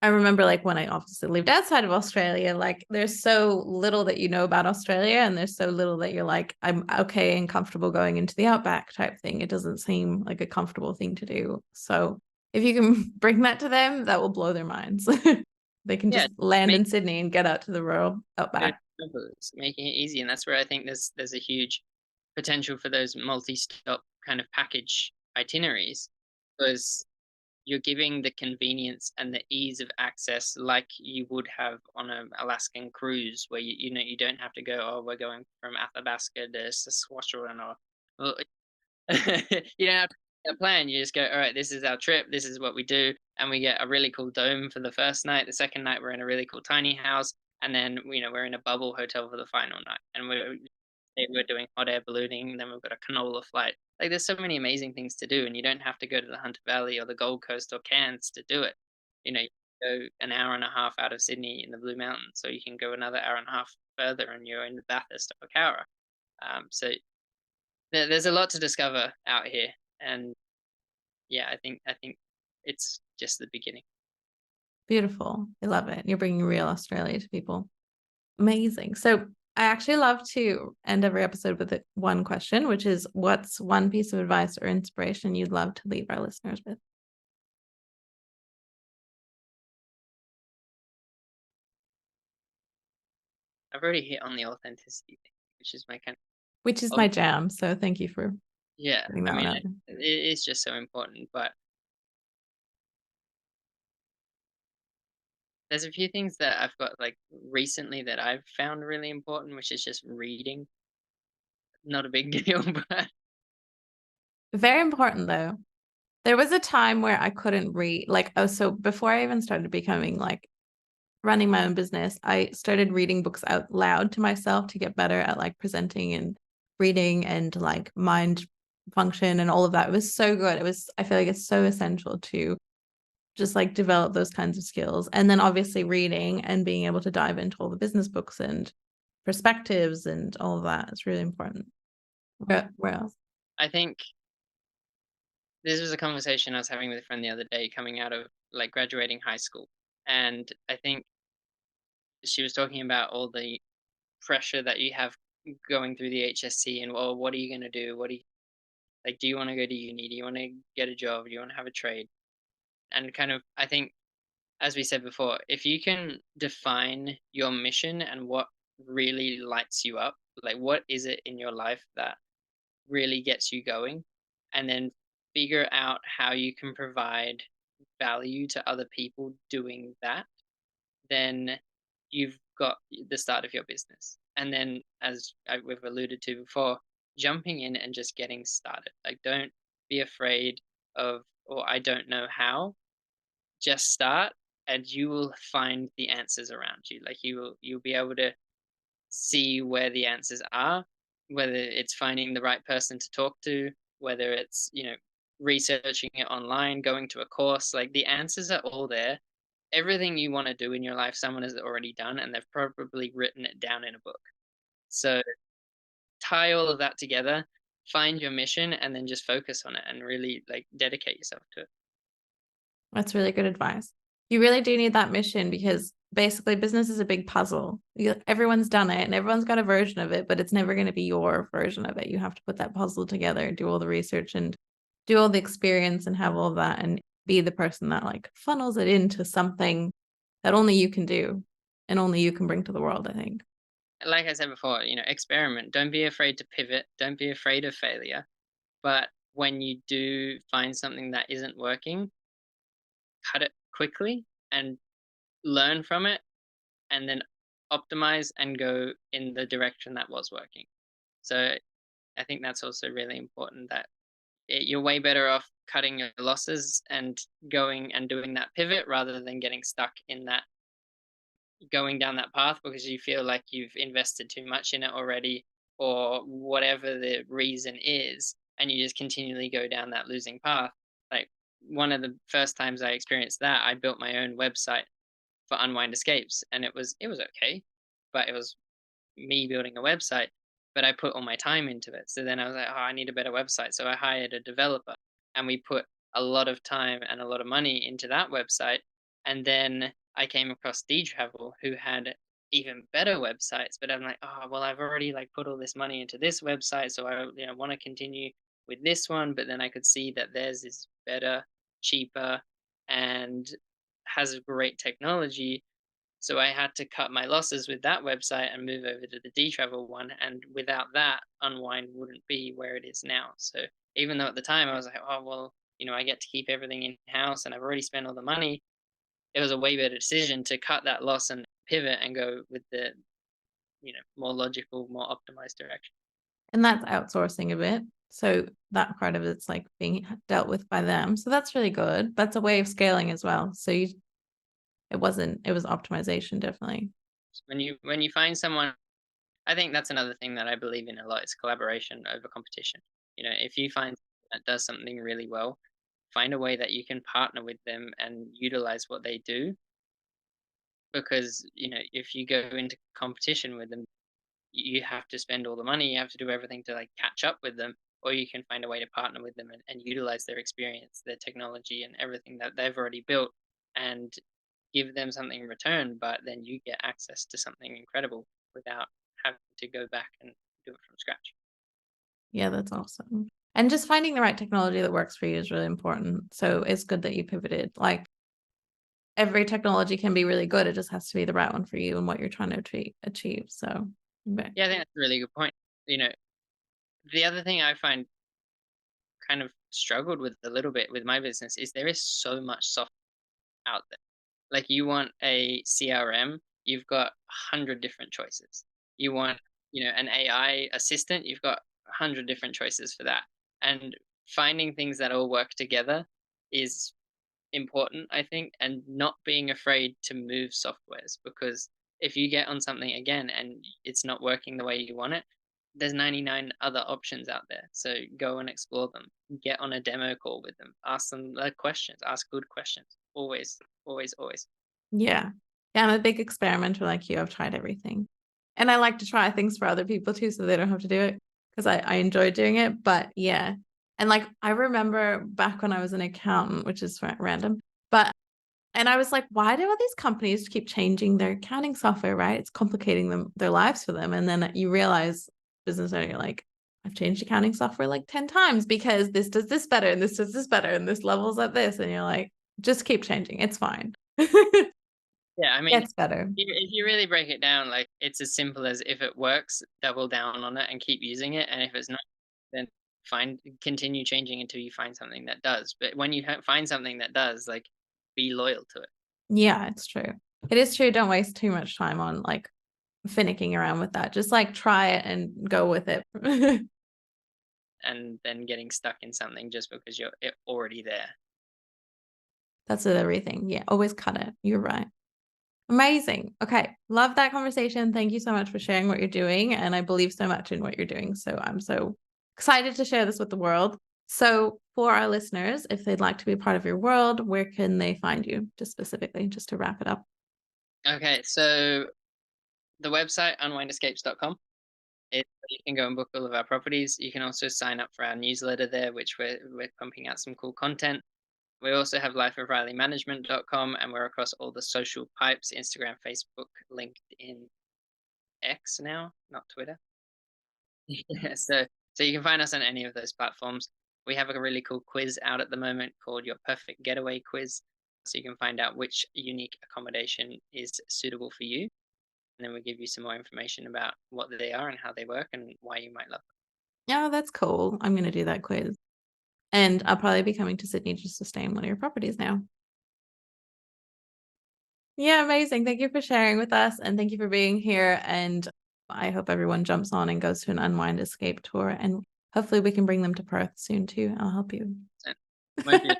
I remember like when I obviously lived outside of Australia, like there's so little that you know about Australia, and there's so little that you're like, I'm okay and comfortable going into the outback type thing. It doesn't seem like a comfortable thing to do. So if you can bring that to them, that will blow their minds. They can Yeah, just land make in Sydney and get out to the rural good outback. numbers, making it easy, and that's where I think there's a huge potential for those multi-stop kind of package itineraries, because you're giving the convenience and the ease of access like you would have on an Alaskan cruise, where you don't have to go, oh, we're going from Athabasca to Saskatchewan, or you don't have to get a plan. You just go, all right, this is our trip, this is what we do, and we get a really cool dome for the first night. The second night, we're in a really cool tiny house, and then we're in a bubble hotel for the final night, and we're doing hot air ballooning. And then we've got a canola flight. Like, there's so many amazing things to do, and you don't have to go to the Hunter Valley or the Gold Coast or Cairns to do it. You go an hour and a half out of Sydney in the Blue Mountains, so you can go another hour and a half further, and you're in the Bathurst or Cowra. So there's a lot to discover out here, and yeah, I think it's just the beginning. Beautiful. I love it. You're bringing real Australia to people. Amazing. So I actually love to end every episode with one question, which is, what's one piece of advice or inspiration you'd love to leave our listeners with? I've already hit on the authenticity thing, which is my kind Which is of my jam. So thank you for yeah. putting I that one mean, out there. it is just so important, but there's a few things that I've got like recently that I've found really important, which is just reading. Not a big deal, but Very important though. There was a time where I couldn't read, like, oh, so before I even started becoming like running my own business, I started reading books out loud to myself to get better at like presenting and reading and like mind function and all of that. It was so good. I feel like it's so essential to just like develop those kinds of skills. And then obviously reading and being able to dive into all the business books and perspectives and all of that is really important. Where else? I think this was a conversation I was having with a friend the other day coming out of like graduating high school. And I think she was talking about all the pressure that you have going through the HSC, and, well, what are you going to do? What do you like? Do you want to go to uni? Do you want to get a job? Do you want to have a trade? And kind of, I think, as we said before, if you can define your mission and what really lights you up, like what is it in your life that really gets you going, and then figure out how you can provide value to other people doing that, then you've got the start of your business. And then, as we've alluded to before, jumping in and just getting started. Like, don't be afraid of, or I don't know how. Just start, and you will find the answers around you. Like, you'll be able to see where the answers are, whether it's finding the right person to talk to, whether it's, researching it online, going to a course. Like, the answers are all there. Everything you want to do in your life, someone has already done, and they've probably written it down in a book. So tie all of that together, find your mission, and then just focus on it and really like dedicate yourself to it. That's really good advice. You really do need that mission because basically business is a big puzzle. Everyone's done it and everyone's got a version of it, but it's never going to be your version of it. You have to put that puzzle together, do all the research and do all the experience and have all of that and be the person that like funnels it into something that only you can do and only you can bring to the world, I think. Like I said before, experiment. Don't be afraid to pivot. Don't be afraid of failure. But when you do find something that isn't working, cut it quickly and learn from it, and then optimize and go in the direction that was working. So I think that's also really important, that you're way better off cutting your losses and going and doing that pivot rather than getting stuck in that going down that path because you feel like you've invested too much in it already or whatever the reason is, and you just continually go down that losing path. Like, one of the first times I experienced that, I built my own website for Unwind Escapes, and it was okay, but it was me building a website, but I put all my time into it. So then I was like, oh, I need a better website. So I hired a developer, and we put a lot of time and a lot of money into that website. And then I came across D Travel, who had even better websites. But I'm like, oh well, I've already like put all this money into this website, so I want to continue with this one. But then I could see that theirs is better, cheaper, and has great technology, so I had to cut my losses with that website and move over to the D Travel one. And without that, Unwind wouldn't be where it is now. So even though at the time I was like, oh, well, I get to keep everything in house and I've already spent all the money, it was a way better decision to cut that loss and pivot and go with the, more logical, more optimized direction. And that's outsourcing a bit. So that part of it's like being dealt with by them. So that's really good. That's a way of scaling as well. So it was optimization, definitely. When you find someone, I think that's another thing that I believe in a lot is collaboration over competition. If you find someone that does something really well, find a way that you can partner with them and utilize what they do. Because, if you go into competition with them, you have to spend all the money, you have to do everything to like catch up with them, or you can find a way to partner with them and utilize their experience, their technology, and everything that they've already built and give them something in return, but then you get access to something incredible without having to go back and do it from scratch. Yeah, that's awesome. And just finding the right technology that works for you is really important. So it's good that you pivoted. Like every technology can be really good. It just has to be the right one for you and what you're trying to achieve. So, okay. Yeah, I think that's a really good point. You know, the other thing I find kind of struggled with a little bit with my business is there is so much software out there. Like, you want a CRM, you've got 100 different choices. You want, an AI assistant, you've got 100 different choices for that. And finding things that all work together is important, I think, and not being afraid to move softwares, because if you get on something again and it's not working the way you want it, there's 99 other options out there. So go and explore them. Get on a demo call with them. Ask them questions. Ask good questions. Always, always, always. Yeah. Yeah, I'm a big experimenter like you. I've tried everything. And I like to try things for other people too, so they don't have to do it because I enjoy doing it. But yeah. And like I remember back when I was an accountant, which is random, but and I was like, why do all these companies keep changing their accounting software, right? It's complicating their lives for them. And then you realize business owner, you're like, I've changed accounting software like 10 times because this does this better and this does this better and this levels at this. And you're like, just keep changing. It's fine. Yeah, I mean, Gets better. if you really break it down, like, it's as simple as if it works, double down on it and keep using it, and if it's not, then continue changing until you find something that does. But when you find something that does, like, be loyal to it. Yeah, it's true. It is true. Don't waste too much time on like finicking around with that. Just like try it and go with it. And then getting stuck in something just because you're already there. That's with everything. Yeah, always cut it. You're right. Amazing. Okay. Love that conversation. Thank you so much for sharing what you're doing. And I believe so much in what you're doing. So I'm so excited to share this with the world. So for our listeners, if they'd like to be a part of your world, where can they find you just specifically, just to wrap it up? Okay, so the website unwindescapes.com. You can go and book all of our properties. You can also sign up for our newsletter there, which we're pumping out some cool content. We also have lifeofrileymanagement.com, and we're across all the social pipes: Instagram, Facebook, LinkedIn, X now, not Twitter. Yeah, so you can find us on any of those platforms. We have a really cool quiz out at the moment called Your Perfect Getaway Quiz. So you can find out which unique accommodation is suitable for you. And then we give you some more information about what they are and how they work and why you might love Yeah, that's cool. I'm going to do that quiz. And I'll probably be coming to Sydney just to stay in one of your properties now. Yeah, amazing. Thank you for sharing with us and thank you for being here. And I hope everyone jumps on and goes to an Unwind Escape tour and Hopefully we can bring them to Perth soon too. I'll help you. Won't be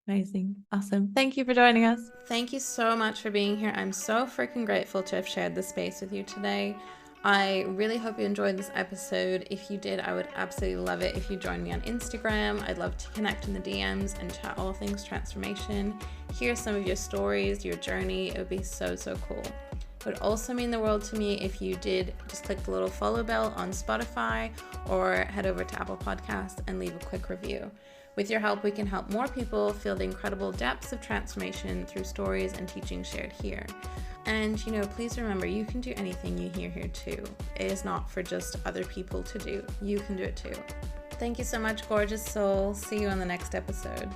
Amazing. Awesome. Thank you for joining us. Thank you so much for being here. I'm so freaking grateful to have shared this space with you today. I really hope you enjoyed this episode. If you did, I would absolutely love it if you join me on Instagram. I'd love to connect in the DMs and chat all things transformation. Hear some of your stories, your journey. It would be so, so cool. It would also mean the world to me if you did just click the little follow bell on Spotify or head over to Apple Podcasts and leave a quick review. With your help, we can help more people feel the incredible depths of transformation through stories and teachings shared here. And, please remember, you can do anything you hear here too. It is not for just other people to do. You can do it too. Thank you so much, gorgeous soul. See you on the next episode.